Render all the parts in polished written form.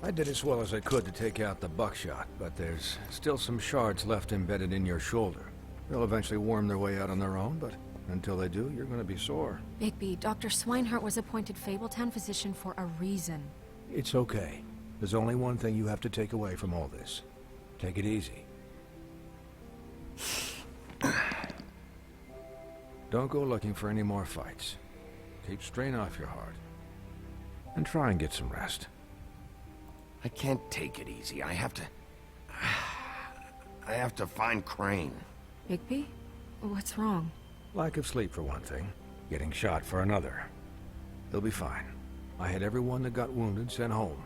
I did as well as I could to take out the buckshot, but there's still some shards left embedded in your shoulder. They'll eventually worm their way out on their own, but until they do, you're gonna be sore. Bigby, Dr. Swinehart was appointed Fabletown physician for a reason. It's okay. There's only one thing you have to take away from all this. Take it easy. Don't go looking for any more fights. Keep strain off your heart. And try and get some rest. I can't take it easy. I have to find Crane. Bigby? What's wrong? Lack of sleep for one thing. Getting shot for another. He'll be fine. I had everyone that got wounded sent home.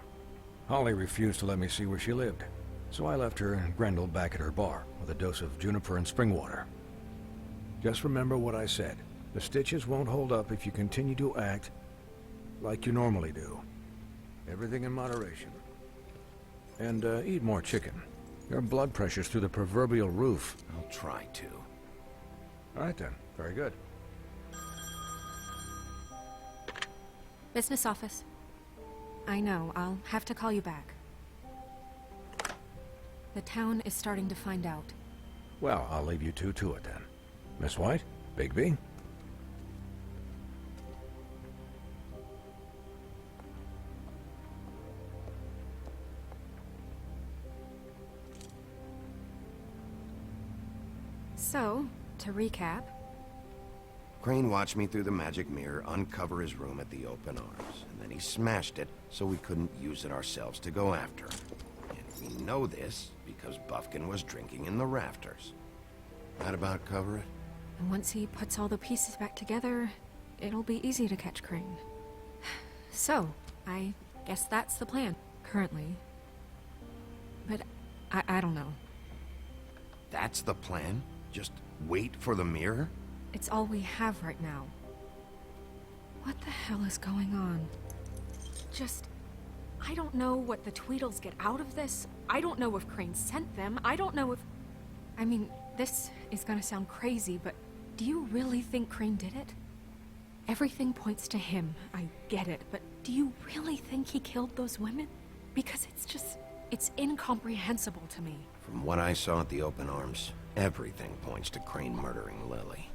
Holly refused to let me see where she lived, so I left her and Grendel back at her bar with a dose of juniper and spring water. Just remember what I said. The stitches won't hold up if you continue to act like you normally do. Everything in moderation. And eat more chicken. Your blood pressure's through the proverbial roof. I'll try to. All right then. Very good. Business office. I know, I'll have to call you back. The town is starting to find out. Well, I'll leave you two to it then. Miss White? Bigby? So, to recap... Crane watched me through the magic mirror uncover his room at the open arms, and then he smashed it so we couldn't use it ourselves to go after him. And we know this because Buffkin was drinking in the rafters. That about cover it? And once he puts all the pieces back together, it'll be easy to catch Crane. So, I guess that's the plan, currently. But I don't know. That's the plan? Just wait for the mirror? It's all we have right now. What the hell is going on? I don't know what the Tweedles get out of this. I don't know if Crane sent them. I don't know if... I mean, this is gonna sound crazy, but do you really think Crane did it? Everything points to him. I get it, but do you really think he killed those women? Because it's incomprehensible to me. From what I saw at the open arms, everything points to Crane murdering Lily.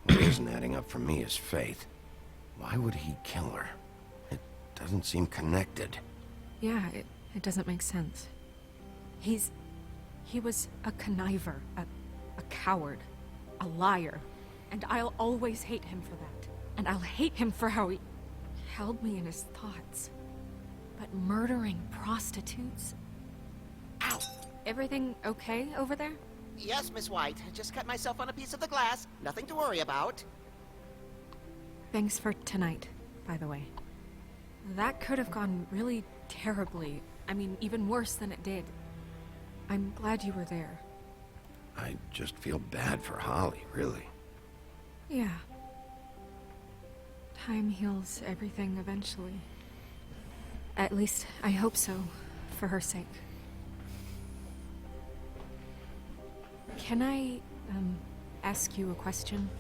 What isn't adding up for me is Faith. Why would he kill her? It doesn't seem connected. Yeah, it doesn't make sense. He was a conniver, a coward, a liar, and I'll always hate him for that. And I'll hate him for how he held me in his thoughts. But murdering prostitutes? Ow! Everything okay over there? Yes, Miss White. Just cut myself on a piece of the glass. Nothing to worry about. Thanks for tonight, by the way. That could have gone really terribly. I mean, even worse than it did. I'm glad you were there. I just feel bad for Holly, really. Yeah. Time heals everything eventually. At least, I hope so, for her sake. Can I, ask you a question?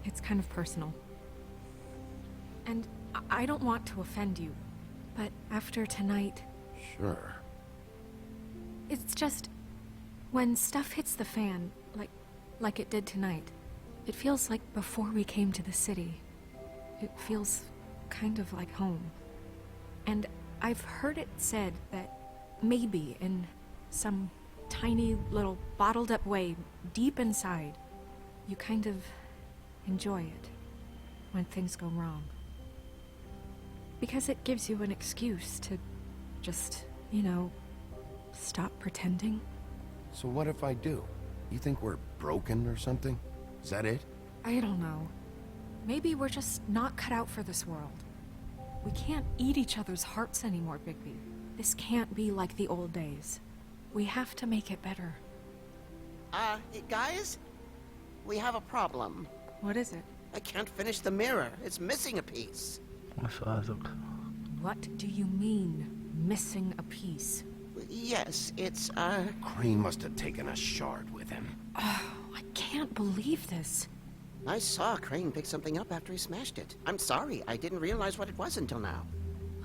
It's kind of personal. And I don't want to offend you, but after tonight... Sure. It's just... when stuff hits the fan, like it did tonight, it feels like before we came to the city. It feels kind of like home. And I've heard it said that maybe in some tiny little bottled up way deep inside, you kind of enjoy it when things go wrong. Because it gives you an excuse to just, stop pretending. So what if I do? You think we're broken or something? Is that it? I don't know. Maybe we're just not cut out for this world. We can't eat each other's hearts anymore, Bigby. This can't be like the old days. We have to make it better. Guys? We have a problem. What is it? I can't finish the mirror. It's missing a piece. What do you mean, missing a piece? Yes, it's, Crane must have taken a shard with him. Oh, I can't believe this. I saw Crane pick something up after he smashed it. I'm sorry, I didn't realize what it was until now.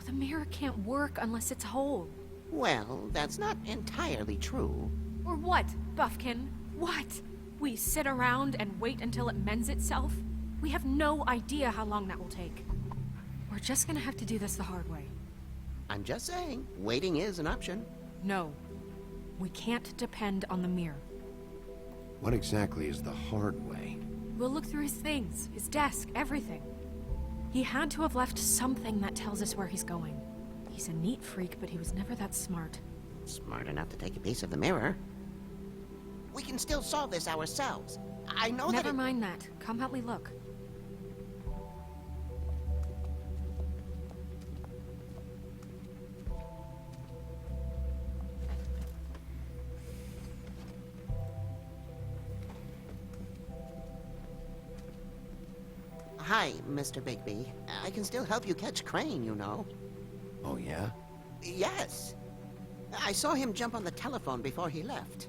The mirror can't work unless it's whole. Well, that's not entirely true. Or what, Buffkin? What? We sit around and wait until it mends itself? We have no idea how long that will take. We're just gonna have to do this the hard way. I'm just saying, waiting is an option. No. We can't depend on the mirror. What exactly is the hard way? We'll look through his things, his desk, everything. He had to have left something that tells us where he's going. He's a neat freak, but he was never that smart. Smart enough to take a piece of the mirror. We can still solve this ourselves. I know Never that mind that. Come help me look. Hi, Mr. Bigby. I can still help you catch Crane, you know. Oh, yeah? Yes. I saw him jump on the telephone before he left.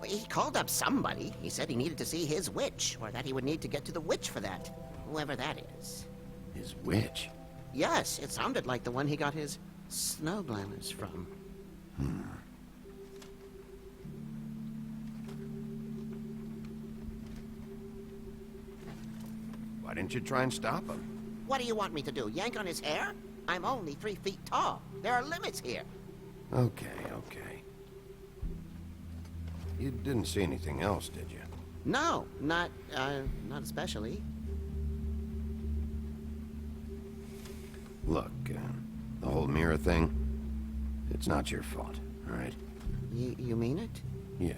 He called up somebody. He said he needed to see his witch, or that he would need to get to the witch for that. Whoever that is. His witch? Yes, it sounded like the one he got his snow glamours from. Why didn't you try and stop him? What do you want me to do, yank on his hair? I'm only 3 feet tall. There are limits here. Okay, okay. You didn't see anything else, did you? No, not especially. Look, the whole mirror thing, it's not your fault, all right? You mean it? Yeah.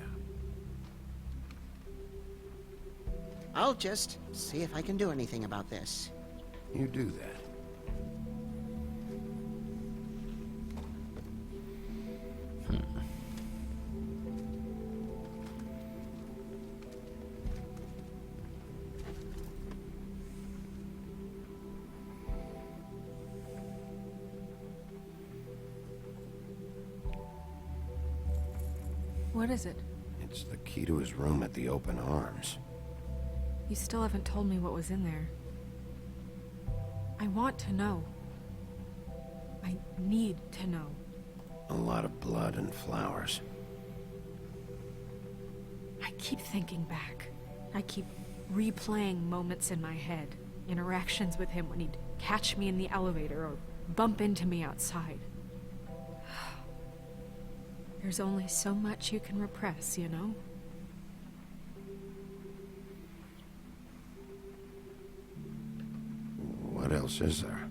I'll just see if I can do anything about this. You do that. What is it? It's the key to his room at the Open Arms. You still haven't told me what was in there. I want to know. I need to know. A lot of blood and flowers. I keep thinking back. I keep replaying moments in my head. Interactions with him when he'd catch me in the elevator or bump into me outside. There's only so much you can repress, you know? What else is there?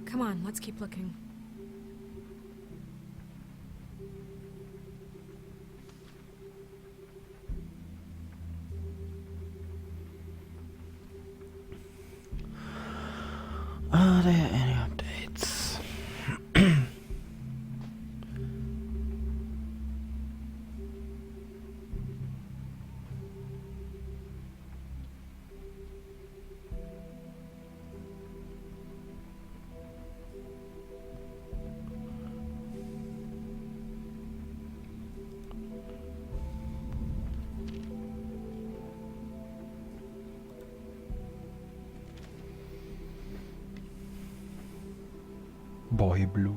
Come on, let's keep looking. Are there any updates? Boy Blue.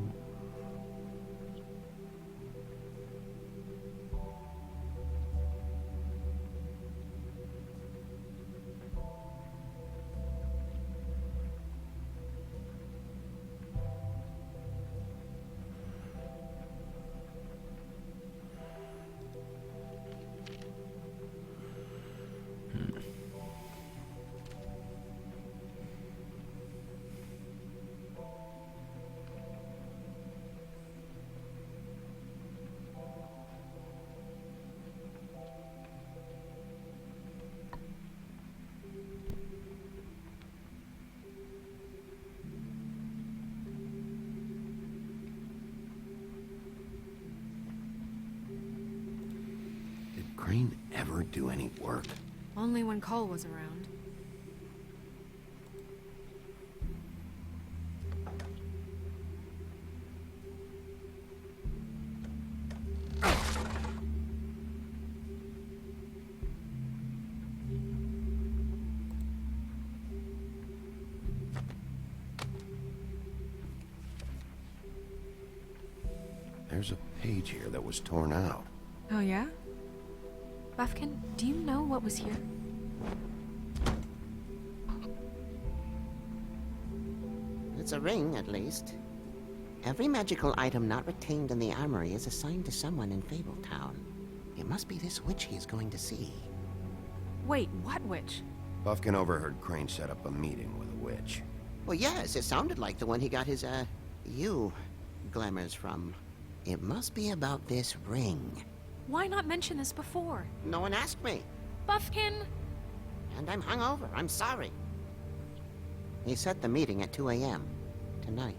Did Crane ever do any work? Only when Cole was around. There's a page here that was torn out. Oh, yeah? Buffkin, do you know what was here? It's a ring, at least. Every magical item not retained in the armory is assigned to someone in Fabletown. It must be this witch he is going to see. Wait, what witch? Buffkin overheard Crane set up a meeting with a witch. Well, yes, it sounded like the one he got his, glamours from. It must be about this ring. Why not mention this before? No one asked me. Buffkin! And I'm hungover. I'm sorry. He set the meeting at 2 a.m. tonight.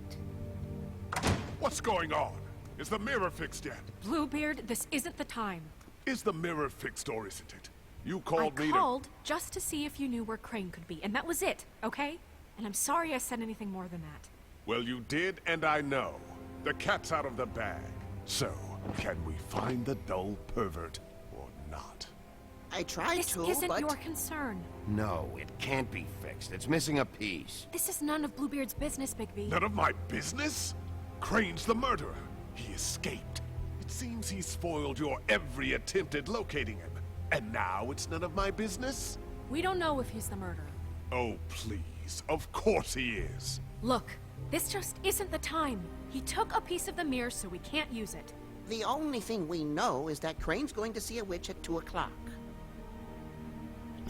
What's going on? Is the mirror fixed yet? Bluebeard, this isn't the time. Is the mirror fixed or isn't it? You called me I called just to see if you knew where Crane could be, and that was it, okay? And I'm sorry I said anything more than that. Well, you did, and I know. The cat's out of the bag. So, can we find the dull pervert or not? I tried This to, isn't but... your concern. No, it can't be fixed. It's missing a piece. This is none of Bluebeard's business, Bigby. None of my business? Crane's the murderer. He escaped. It seems he spoiled your every attempt at locating him. And now it's none of my business? We don't know if he's the murderer. Oh, please. Of course he is. Look, this just isn't the time. He took a piece of the mirror, so we can't use it. The only thing we know is that Crane's going to see a witch at 2 o'clock.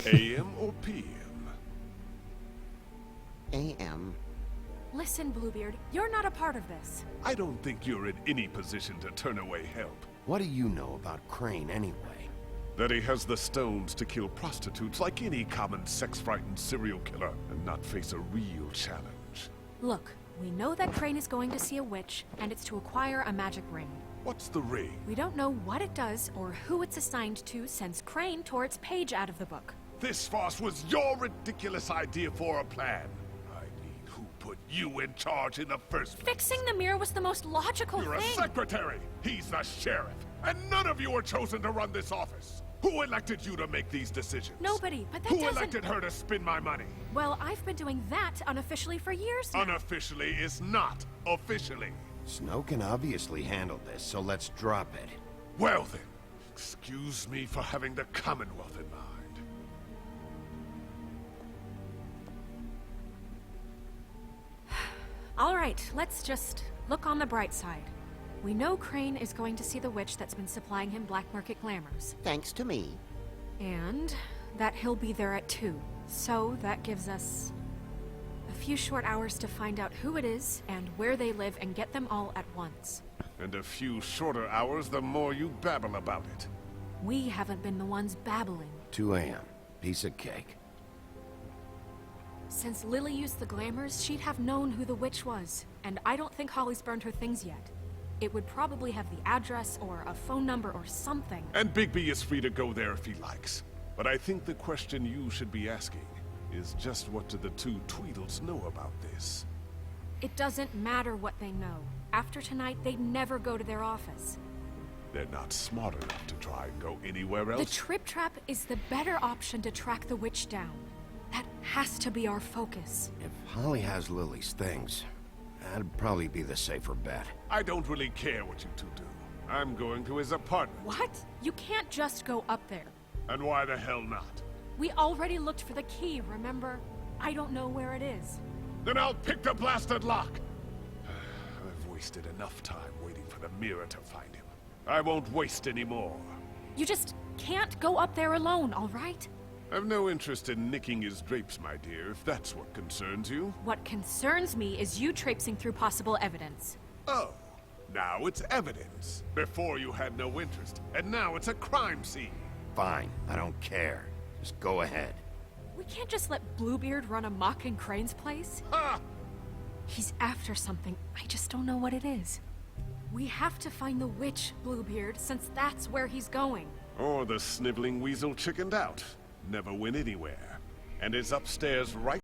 AM or PM? A.M. Listen, Bluebeard, you're not a part of this. I don't think you're in any position to turn away help. What do you know about Crane anyway? That he has the stones to kill prostitutes like any common sex-frightened serial killer and not face a real challenge. Look, we know that Crane is going to see a witch, and it's to acquire a magic ring. What's the ring? We don't know what it does or who it's assigned to since Crane tore its page out of the book. This farce was your ridiculous idea for a plan. I mean, who put you in charge in the first place? Fixing the mirror was the most logical You're a thing. secretary! He's the sheriff! And none of you are chosen to run this office! Who elected you to make these decisions? Nobody, but that Who doesn't... elected her to spend my money? Well, I've been doing that unofficially for years now. Unofficially is not officially. Snow can obviously handle this, so let's drop it. Well then, excuse me for having the Commonwealth in mind. All right, let's just look on the bright side. We know Crane is going to see the witch that's been supplying him black market glamours. Thanks to me. And that he'll be there at 2. So that gives us a few short hours to find out who it is and where they live and get them all at once. And a few shorter hours, the more you babble about it. We haven't been the ones babbling. 2 a.m. Piece of cake. Since Lily used the glamours, she'd have known who the witch was. And I don't think Holly's burned her things yet. It would probably have the address or a phone number or something. And Bigby is free to go there if he likes. But I think the question you should be asking is just what do the two Tweedles know about this? It doesn't matter what they know. After tonight, they'd never go to their office. They're not smart enough to try and go anywhere The else. Trip Trap is the better option to track the witch down. That has to be our focus. If Holly has Lily's things, that'd probably be the safer bet. I don't really care what you two do. I'm going to his apartment. What? You can't just go up there. And why the hell not? We already looked for the key, remember? I don't know where it is. Then I'll pick the blasted lock! I've wasted enough time waiting for the mirror to find him. I won't waste any more. You just can't go up there alone, all right? I've no interest in nicking his drapes, my dear, if that's what concerns you. What concerns me is you traipsing through possible evidence. Oh, now it's evidence. Before you had no interest, and now it's a crime scene. Fine, I don't care. Just go ahead. We can't just let Bluebeard run amok in Crane's place. Ha! He's after something. I just don't know what it is. We have to find the witch, Bluebeard, since that's where he's going. Or the sniveling weasel chickened out. Never went anywhere. And is upstairs right